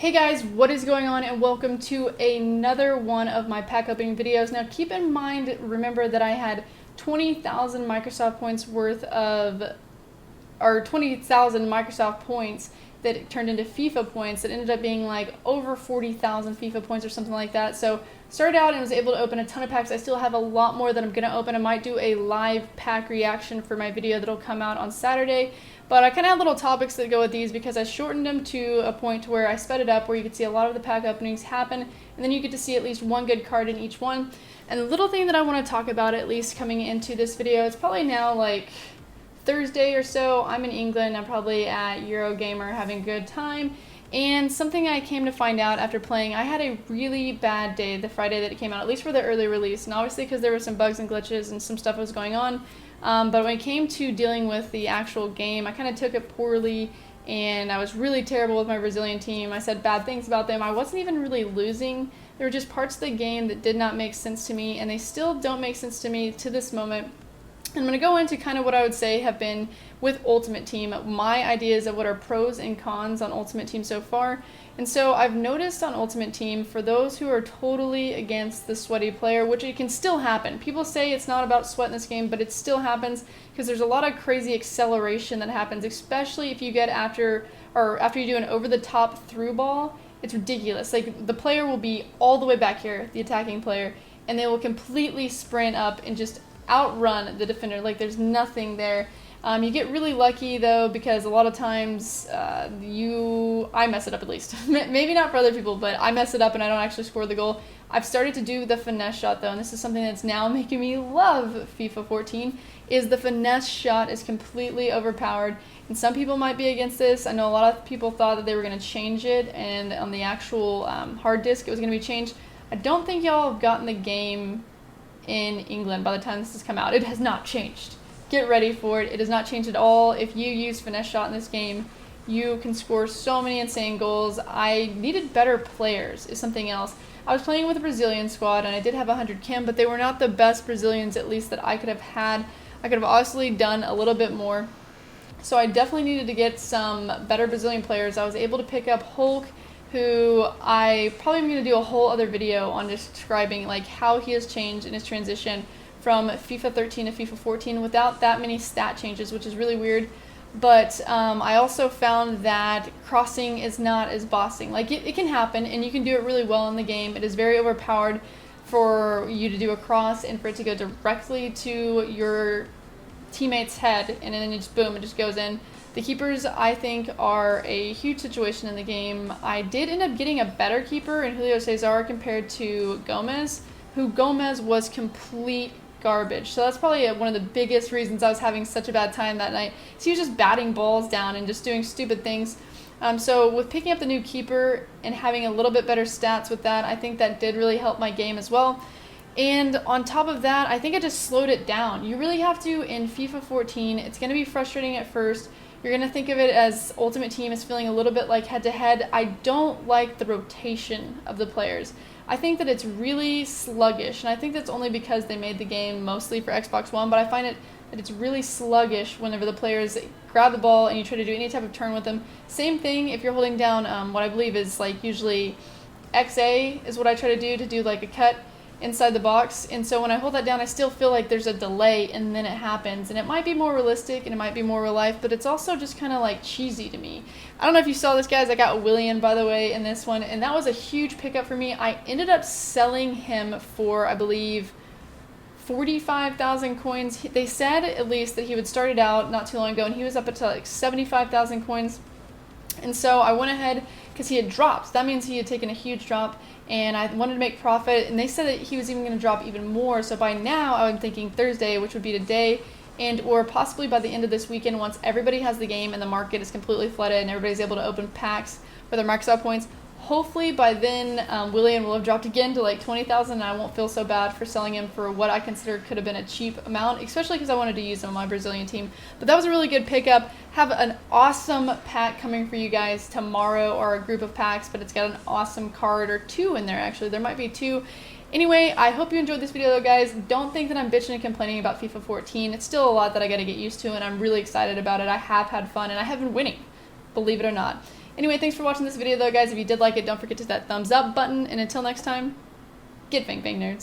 Hey guys, what is going on, and welcome to another one of my pack opening videos. Now keep in mind, remember that I had 20,000 Microsoft points worth of, or 20,000 Microsoft points that turned into FIFA points that ended up being like over 40,000 FIFA points or something like that. So started out and was able to open a ton of packs. I still have a lot more that I'm going to open. I might do a live pack reaction for my video that'll come out on Saturday. But I kind of have little topics that go with these because I shortened them to a point where I sped it up where you could see a lot of the pack openings happen, and then you get to see at least one good card in each one. And the little thing that I want to talk about, at least coming into this video, it's probably now like Thursday or so. I'm in England. I'm probably at Eurogamer having a good time. And something I came to find out after playing, I had a really bad day the Friday that it came out, at least for the early release. And obviously because there were some bugs and glitches and some stuff was going on. But when it came to dealing with the actual game, I kind of took it poorly, and I was really terrible with my Brazilian team. I said bad things about them. I wasn't even really losing. There were just parts of the game that did not make sense to me, and they still don't make sense to me to this moment. I'm going to go into kind of what I would say have been with Ultimate Team, my ideas of what are pros and cons on Ultimate Team so far. And so I've noticed on Ultimate Team, for those who are totally against the sweaty player, which it can still happen. People say it's not about sweat in this game, but it still happens because there's a lot of crazy acceleration that happens, especially if you get after you do an over-the-top through ball. It's ridiculous. Like, the player will be all the way back here, the attacking player, and they will completely sprint up and just outrun the defender. Like, there's nothing there. You get really lucky though, because a lot of times I mess it up, at least. Maybe not for other people, but I mess it up and I don't actually score the goal. I've started to do the finesse shot though, and this is something that's now making me love FIFA 14, is the finesse shot is completely overpowered. And some people might be against this. I know a lot of people thought that they were going to change it, and on the actual hard disk it was going to be changed. I don't think y'all have gotten the game in England by the time this has come out. It has not changed. Get ready for it. It has not changed at all. If you use finesse shot in this game, you can score so many insane goals. I needed better players is something else. I was playing with a Brazilian squad, and I did have 100 chem, but they were not the best Brazilians, at least that I could have had. I could have obviously done a little bit more. So I definitely needed to get some better Brazilian players. I was able to pick up Hulk, who I probably am going to do a whole other video on describing like how he has changed in his transition from FIFA 13 to FIFA 14 without that many stat changes, which is really weird. But I also found that crossing is not as bossing. Like, it can happen, and you can do it really well in the game. It is very overpowered for you to do a cross and for it to go directly to your teammate's head, and then it just boom, it just goes in. The keepers, I think, are a huge situation in the game. I did end up getting a better keeper in Julio Cesar compared to Gomez, who Gomez was complete garbage. So that's probably one of the biggest reasons I was having such a bad time that night. So he was just batting balls down and just doing stupid things. So with picking up the new keeper and having a little bit better stats with that, I think that did really help my game as well. And on top of that, I think I just slowed it down. You really have to in FIFA 14. It's going to be frustrating at first. You're going to think of it as Ultimate Team is feeling a little bit like head-to-head. I don't like the rotation of the players. I think that it's really sluggish, and I think that's only because they made the game mostly for Xbox One, but I find that it's really sluggish whenever the players grab the ball and you try to do any type of turn with them. Same thing if you're holding down what I believe is like usually XA is what I try to do like a cut inside the box, and so when I hold that down I still feel like there's a delay and then it happens, and it might be more realistic and it might be more real life, but it's also just kind of like cheesy to me. I don't know if you saw this, guys. I got Willian, by the way, in this one, and that was a huge pickup for me. I ended up selling him for, I believe, 45,000 coins. They said at least that he would start it out not too long ago, and he was up to like 75,000 coins. And so I went ahead because he had dropped. That means he had taken a huge drop, and I wanted to make profit. And they said that he was even going to drop even more. So by now, I'm thinking Thursday, which would be today, and or possibly by the end of this weekend, once everybody has the game and the market is completely flooded and everybody's able to open packs for their Microsoft points. Hopefully by then, Willian will have dropped again to like 20,000, and I won't feel so bad for selling him for what I consider could have been a cheap amount, especially because I wanted to use him on my Brazilian team. But that was a really good pickup. Have an awesome pack coming for you guys tomorrow, or a group of packs, but it's got an awesome card, or two in there actually. There might be two. Anyway, I hope you enjoyed this video though, guys. Don't think that I'm bitching and complaining about FIFA 14. It's still a lot that I got to get used to, and I'm really excited about it. I have had fun, and I have been winning, believe it or not. Anyway, thanks for watching this video though, guys. If you did like it, don't forget to hit that thumbs up button, and until next time, get Bang Bang Nerds.